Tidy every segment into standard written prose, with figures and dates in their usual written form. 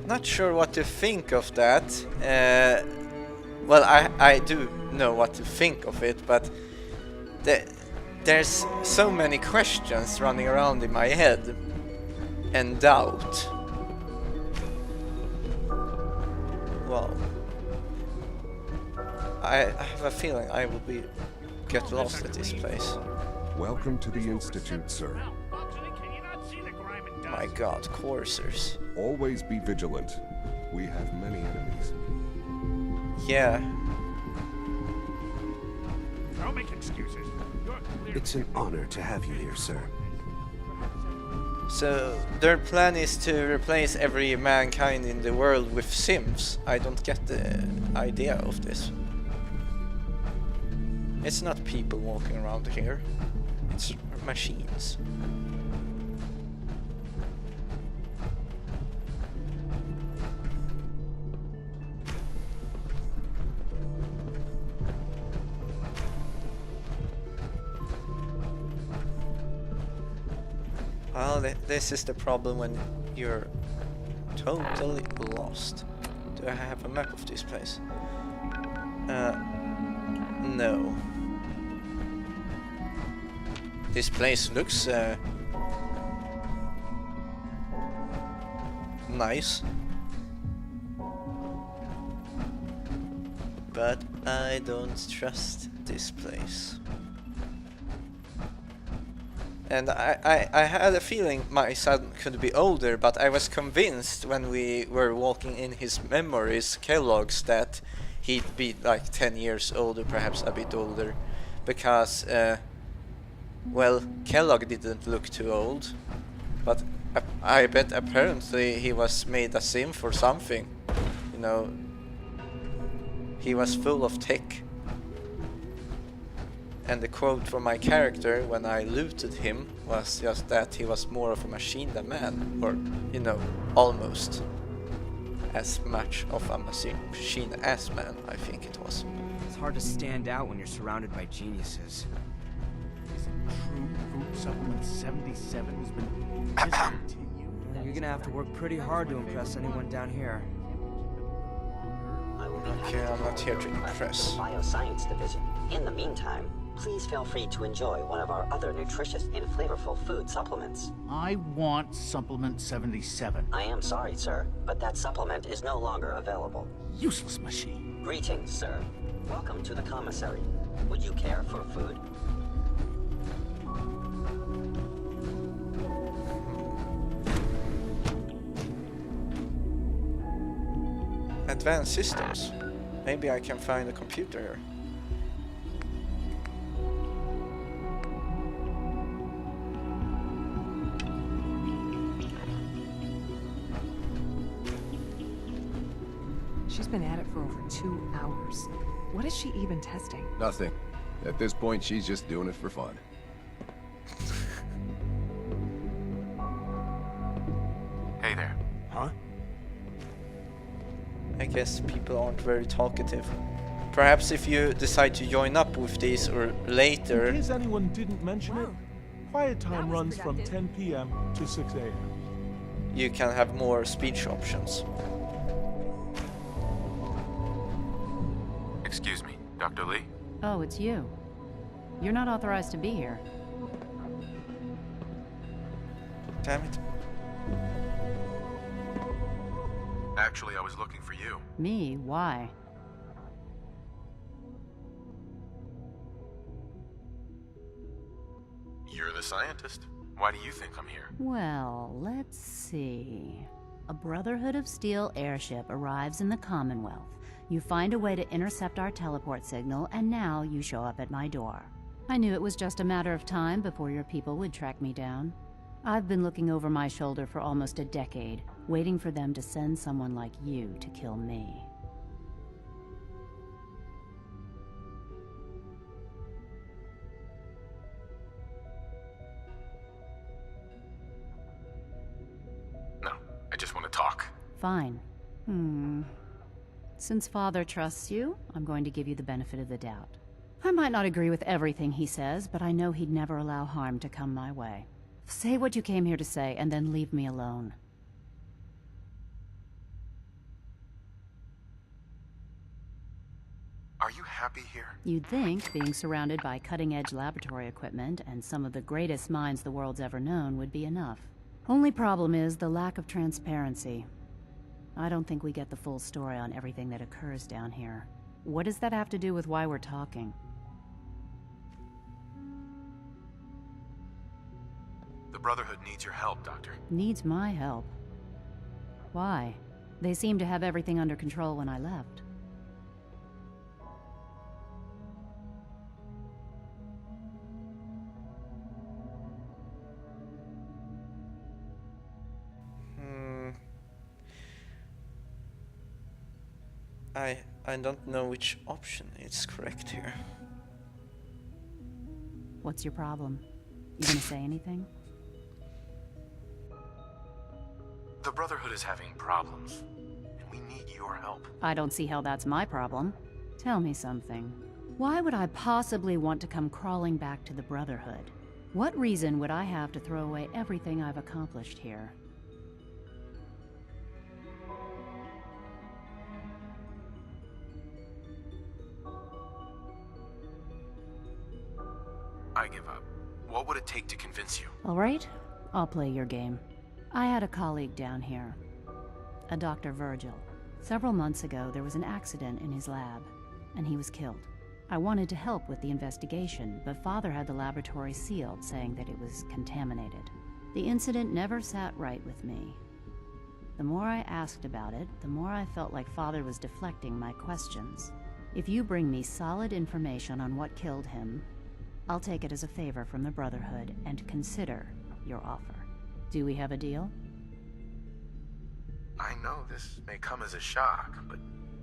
Not sure what to think of that. Well, I do know what to think of it, but there's so many questions running around in my head and doubt. Well, I have a feeling I will get lost at this place. Welcome to the Institute, sir. My god, coursers. Always be vigilant. We have many enemies. Yeah. Don't make excuses. It's an honor to have you here, sir. So their plan is to replace every mankind in the world with Sims. I don't get the idea of this. It's not people walking around here. It's machines. Well, this is the problem when you're totally lost. Do I have a map of this place? No. This place looks nice, but I don't trust this place. And I had a feeling my son could be older, but I was convinced when we were walking in his memories, Kellogg's, that he'd be like 10 years older, perhaps a bit older, because, well, Kellogg didn't look too old, but I bet apparently he was made a sim for something, you know, he was full of tech. And the quote from my character when I looted him was just that he was more of a machine than man, or, you know, almost as much of a machine as man, I think it was. It's hard to stand out when you're surrounded by geniuses. Is it true Food Supplement 77 has been discontinued? You're gonna have to work pretty hard to impress anyone down here. Okay, I'm not here to impress. Bioscience Division. In the meantime, please feel free to enjoy one of our other nutritious and flavorful food supplements. I want Supplement 77. I am sorry, sir, but that supplement is no longer available. Useless machine. Greetings, sir. Welcome to the commissary. Would you care for food? Advanced systems. Maybe I can find a computer here. She's been at it for over 2 hours. What is she even testing? Nothing. At this point, she's just doing it for fun. Hey there. Huh? I guess people aren't very talkative. Perhaps if you decide to join up with these or later... In case anyone didn't mention it, quiet time runs from 10 p.m. to 6 a.m. you can have more speech options. Excuse me, Dr. Lee? Oh, it's you. You're not authorized to be here. Damn it. Actually, I was looking for you. Me? Why? You're the scientist. Why do you think I'm here? Well, let's see. A Brotherhood of Steel airship arrives in the Commonwealth. You find a way to intercept our teleport signal, and now you show up at my door. I knew it was just a matter of time before your people would track me down. I've been looking over my shoulder for almost a decade, waiting for them to send someone like you to kill me. No, I just want to talk. Fine. Since Father trusts you, I'm going to give you the benefit of the doubt. I might not agree with everything he says, but I know he'd never allow harm to come my way. Say what you came here to say, and then leave me alone. Are you happy here? You'd think being surrounded by cutting-edge laboratory equipment and some of the greatest minds the world's ever known would be enough. Only problem is the lack of transparency. I don't think we get the full story on everything that occurs down here. What does that have to do with why we're talking? The Brotherhood needs your help, Doctor. Needs my help. Why? They seemed to have everything under control when I left. I don't know which option is correct here. What's your problem? You gonna say anything? The Brotherhood is having problems, and we need your help. I don't see how that's my problem. Tell me something. Why would I possibly want to come crawling back to the Brotherhood? What reason would I have to throw away everything I've accomplished here? I give up. What would it take to convince you? All right, I'll play your game. I had a colleague down here, a Dr. Virgil. Several months ago, there was an accident in his lab, and he was killed. I wanted to help with the investigation, but Father had the laboratory sealed, saying that it was contaminated. The incident never sat right with me. The more I asked about it, the more I felt like Father was deflecting my questions. If you bring me solid information on what killed him, I'll take it as a favor from the Brotherhood and consider your offer. Do we have a deal? I know this may come as a shock, but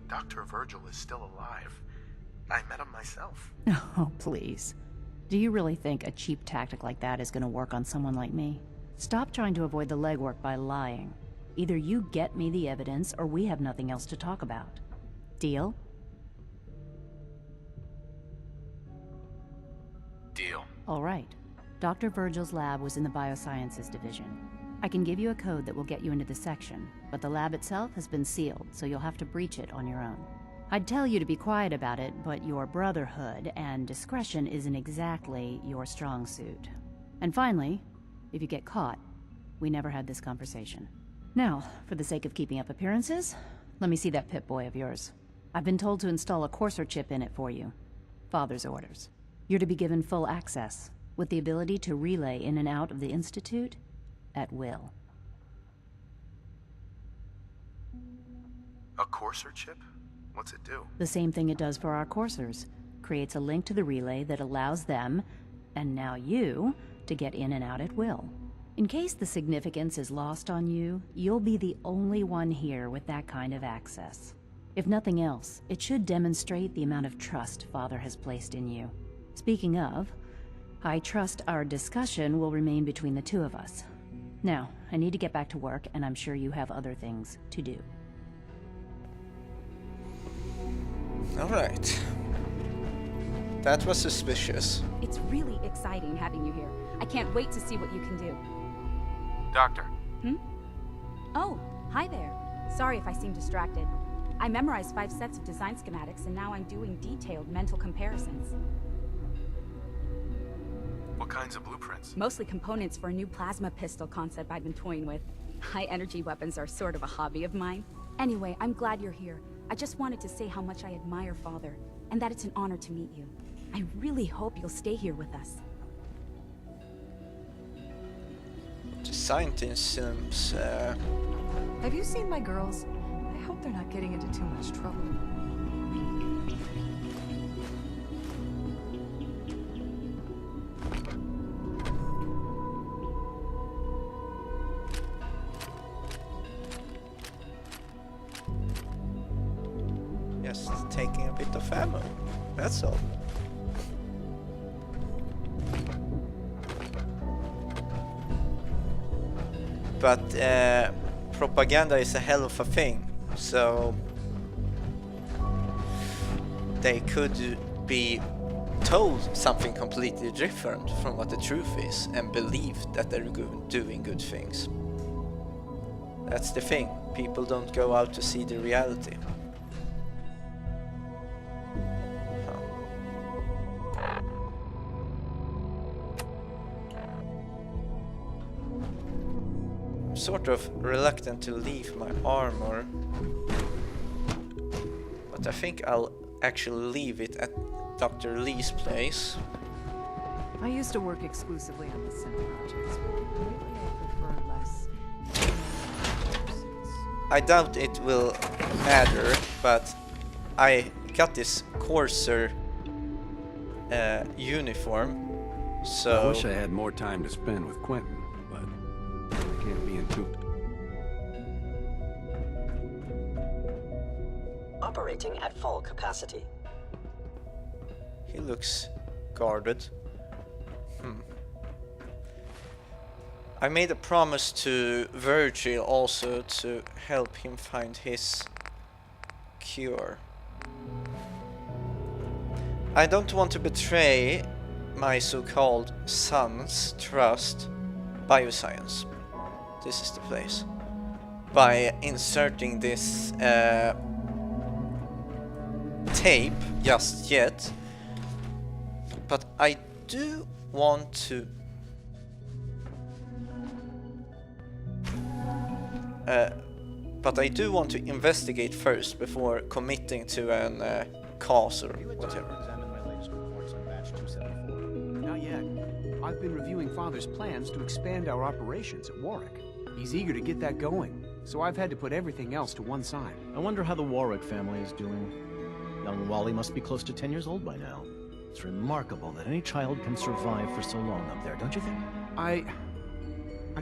Dr. Virgil is still alive. I met him myself. Oh, please. Do you really think a cheap tactic like that is going to work on someone like me? Stop trying to avoid the legwork by lying. Either you get me the evidence, or we have nothing else to talk about. Deal? Deal. All right. Dr. Virgil's lab was in the Biosciences Division. I can give you a code that will get you into the section, but the lab itself has been sealed, so you'll have to breach it on your own. I'd tell you to be quiet about it, but your Brotherhood and discretion isn't exactly your strong suit. And finally, if you get caught, we never had this conversation. Now, for the sake of keeping up appearances, let me see that Pip-Boy of yours. I've been told to install a Courser chip in it for you. Father's orders. You're to be given full access, with the ability to relay in and out of the Institute at will. A Courser chip? What's it do? The same thing it does for our coursers. Creates a link to the relay that allows them, and now you, to get in and out at will. In case the significance is lost on you, you'll be the only one here with that kind of access. If nothing else, it should demonstrate the amount of trust Father has placed in you. Speaking of, I trust our discussion will remain between the two of us. Now, I need to get back to work, and I'm sure you have other things to do. Alright. That was suspicious. It's really exciting having you here. I can't wait to see what you can do. Doctor. Oh, hi there. Sorry if I seem distracted. I memorized 5 sets of design schematics, and now I'm doing detailed mental comparisons. What kinds of blueprints? Mostly components for a new plasma pistol concept I've been toying with. High-energy weapons are sort of a hobby of mine. Anyway, I'm glad you're here. I just wanted to say how much I admire Father, and that it's an honor to meet you. I really hope you'll stay here with us. The scientist seems, Have you seen my girls? I hope they're not getting into too much trouble. just taking a bit of ammo. That's all. But propaganda is a hell of a thing, so they could be told something completely different from what the truth is and believe that they're doing good things. That's the thing, people don't go out to see the reality. sort of reluctant to leave my armor, but I think I'll actually leave it at Dr. Lee's place. I used to work exclusively on the Sim projects, but lately I prefer less. I doubt it will matter, but I got this Corsair uniform, so... I wish I had more time to spend with Quentin, but I can't be in too... Operating at full capacity. He looks guarded. I made a promise to Virgil also to help him find his cure. I don't want to betray my so-called son's trust. Bioscience. This is the place. By inserting this tape just yet. But I do want to investigate first before committing to an cause or whatever. Not yet. I've been reviewing Father's plans to expand our operations at Warwick. He's eager to get that going, so I've had to put everything else to one side. I wonder how the Warwick family is doing. Young Wally must be close to 10 years old by now. It's remarkable that any child can survive for so long up there, don't you think? I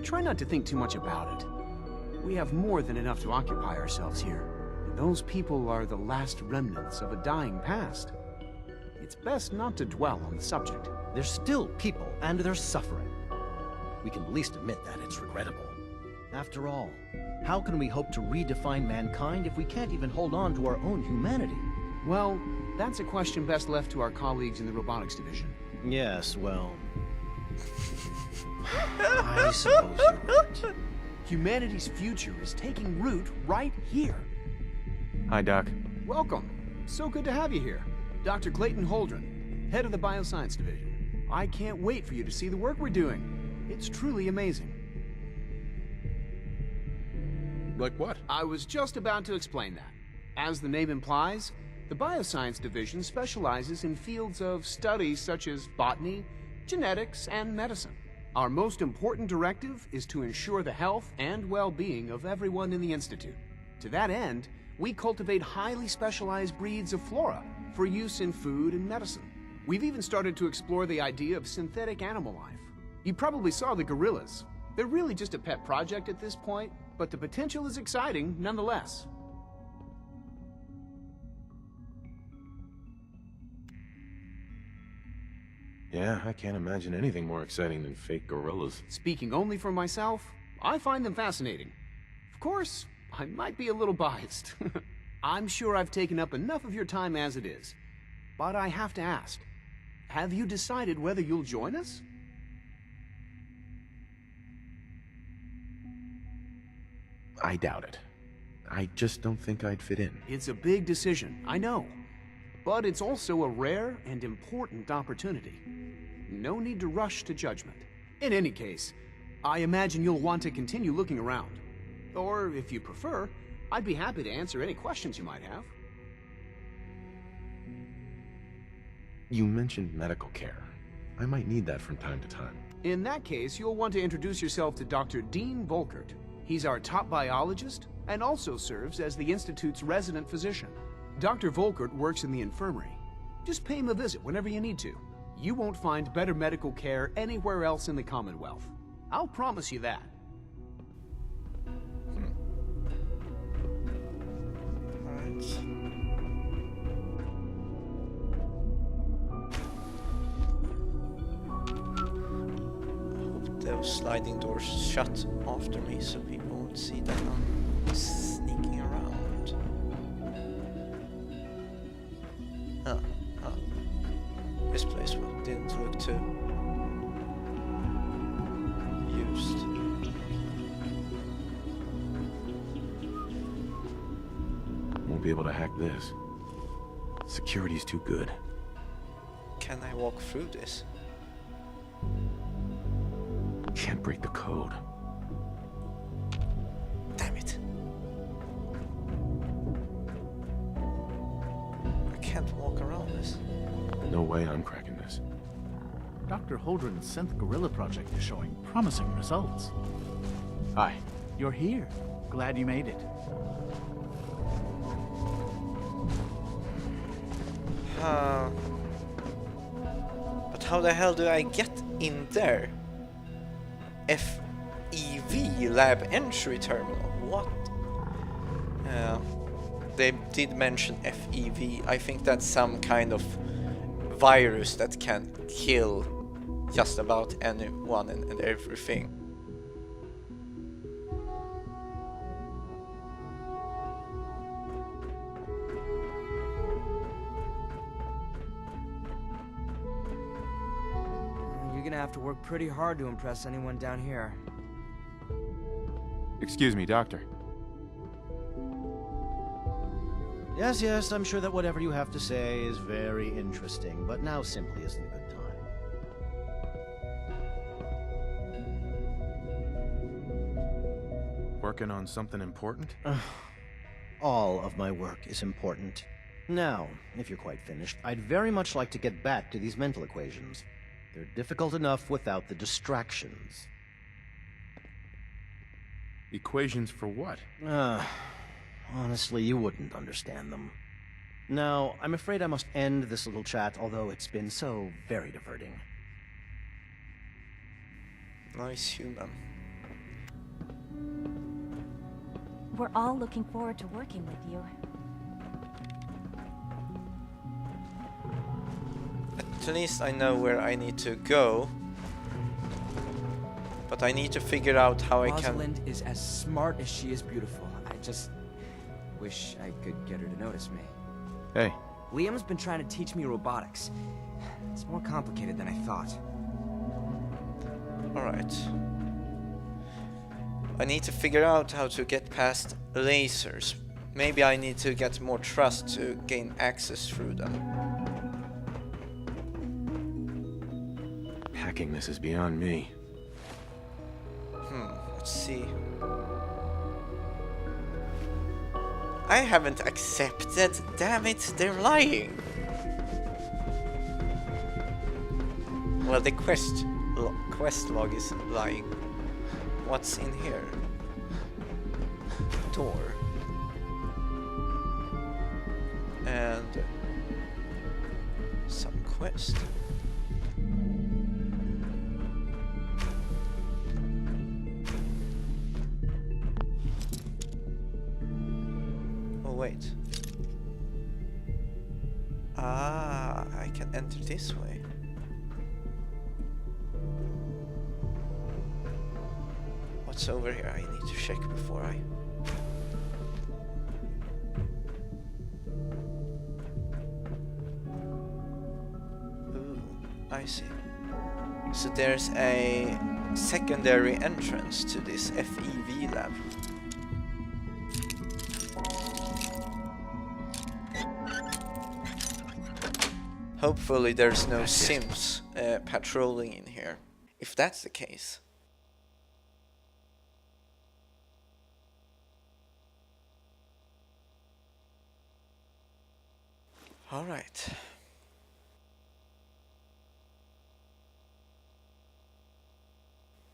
try not to think too much about it. We have more than enough to occupy ourselves here. And those people are the last remnants of a dying past. It's best not to dwell on the subject. They're still people, and they're suffering. We can at least admit that it's regrettable. After all, how can we hope to redefine mankind if we can't even hold on to our own humanity? Well, that's a question best left to our colleagues in the robotics division. Yes, well... I suppose you're right. Humanity's future is taking root right here. Hi, Doc. Welcome. So good to have you here. Dr. Clayton Holdren, head of the Bioscience Division. I can't wait for you to see the work we're doing. It's truly amazing. Like what? I was just about to explain that. As the name implies, the Bioscience Division specializes in fields of study such as botany, genetics, and medicine. Our most important directive is to ensure the health and well-being of everyone in the Institute. To that end, we cultivate highly specialized breeds of flora for use in food and medicine. We've even started to explore the idea of synthetic animal life. You probably saw the gorillas. They're really just a pet project at this point, but the potential is exciting nonetheless. Yeah, I can't imagine anything more exciting than fake gorillas. Speaking only for myself, I find them fascinating. Of course, I might be a little biased. I'm sure I've taken up enough of your time as it is. But I have to ask, have you decided whether you'll join us? I doubt it. I just don't think I'd fit in. It's a big decision, I know. But it's also a rare and important opportunity. No need to rush to judgment. In any case, I imagine you'll want to continue looking around. Or, if you prefer, I'd be happy to answer any questions you might have. You mentioned medical care. I might need that from time to time. In that case, you'll want to introduce yourself to Dr. Dean Volkert. He's our top biologist and also serves as the Institute's resident physician. Dr. Volkert works in the infirmary. Just pay him a visit whenever you need to. You won't find better medical care anywhere else in the Commonwealth. I'll promise you that. Alright. Hope those sliding doors shut after me so people won't see that I'm sneaking around. This place didn't look too used. Won't be able to hack this. Security's too good. Can I walk through this? Can't break the code. this. No way I'm cracking this. Dr. Holdren's Synth Gorilla project is showing promising results. Hi. You're here. Glad you made it. But how the hell do I get in there? FEV, Lab Entry Terminal. What? They did mention FEV. I think that's some kind of virus that can kill just about anyone and everything. You're gonna have to work pretty hard to impress anyone down here. Excuse me, Doctor. Yes, yes, I'm sure that whatever you have to say is very interesting, but now simply isn't a good time. Working on something important? All of my work is important. Now, if you're quite finished, I'd very much like to get back to these mental equations. They're difficult enough without the distractions. Equations for what? Honestly, you wouldn't understand them. Now, I'm afraid I must end this little chat, although it's been so very diverting. Nice human. We're all looking forward to working with you. At least I know where I need to go. But I need to figure out how I can... Rosalind is as smart as she is beautiful. I just wish I could get her to notice me. Hey. Liam's been trying to teach me robotics. It's more complicated than I thought. Alright. I need to figure out how to get past lasers. Maybe I need to get more trust to gain access through them. Hacking this is beyond me. Let's see. I haven't accepted. Damn it, they're lying. Well, the quest log is lying. What's in here? Door. And some quest. Wait. Ah, I can enter this way. What's over here? I need to check before I... Ooh, I see. So there's a secondary entrance to this FEV lab. Hopefully there's no Sims patrolling in here. If that's the case. Alright.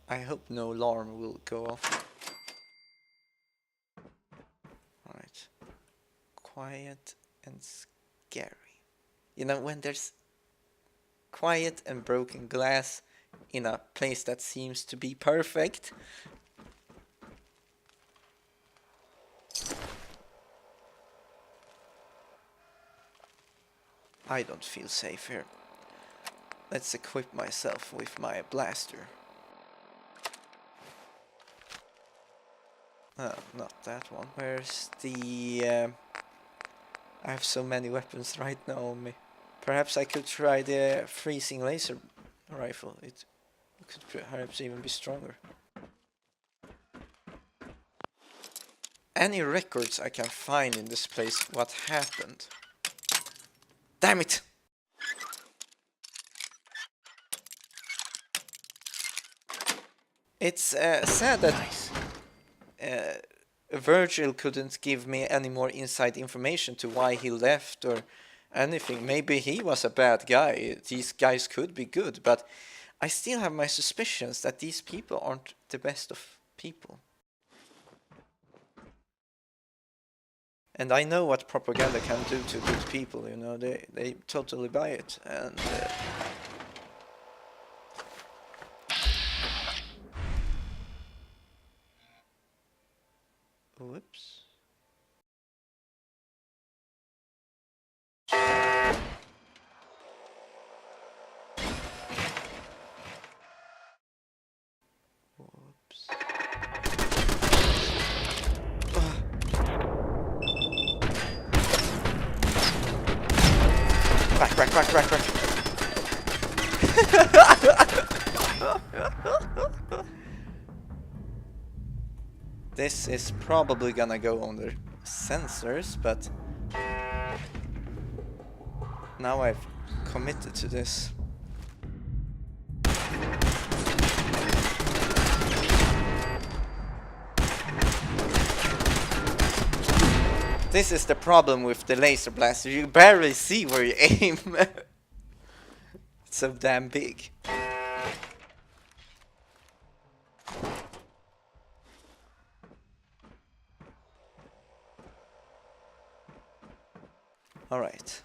I hope no alarm will go off. Alright. Quiet and scary. You know, when there's quiet and broken glass in a place that seems to be perfect. I don't feel safe here. Let's equip myself with my blaster. Not that one. Where's the... I have so many weapons right now on me. Perhaps I could try the freezing laser rifle. It could perhaps even be stronger. Any records I can find in this place, what happened? Damn it! It's sad that Virgil couldn't give me any more inside information to why he left, or anything. Maybe he was a bad guy. These guys could be good, but I still have my suspicions that these people aren't the best of people. And I know what propaganda can do to good people, you know, they totally buy it. And whoops. Whoops. Back. This is probably gonna go under sensors, but now I've committed to this. This is the problem with the laser blaster. You barely see where you aim. It's so damn big. Alright.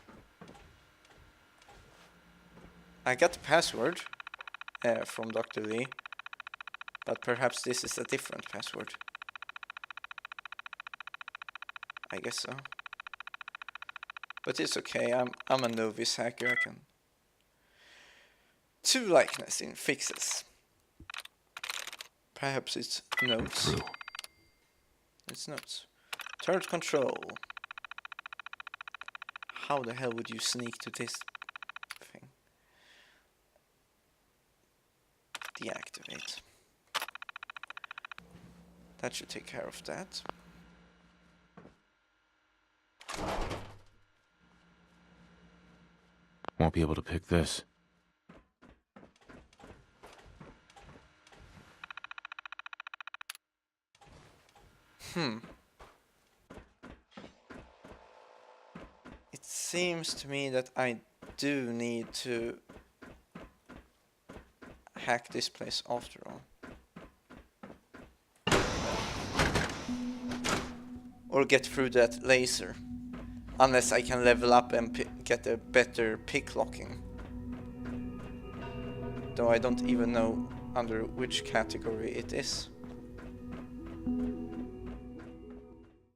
I got the password from Dr. Lee, but perhaps this is a different password. I guess so. But it's okay, I'm a novice hacker, I can. 2 likeness in fixes. Perhaps it's notes. It's notes. Turret control. How the hell would you sneak to this thing? Deactivate. That should take care of that. Won't be able to pick this. It seems to me that I do need to hack this place after all. Or get through that laser. Unless I can level up and get a better pick locking. Though I don't even know under which category it is.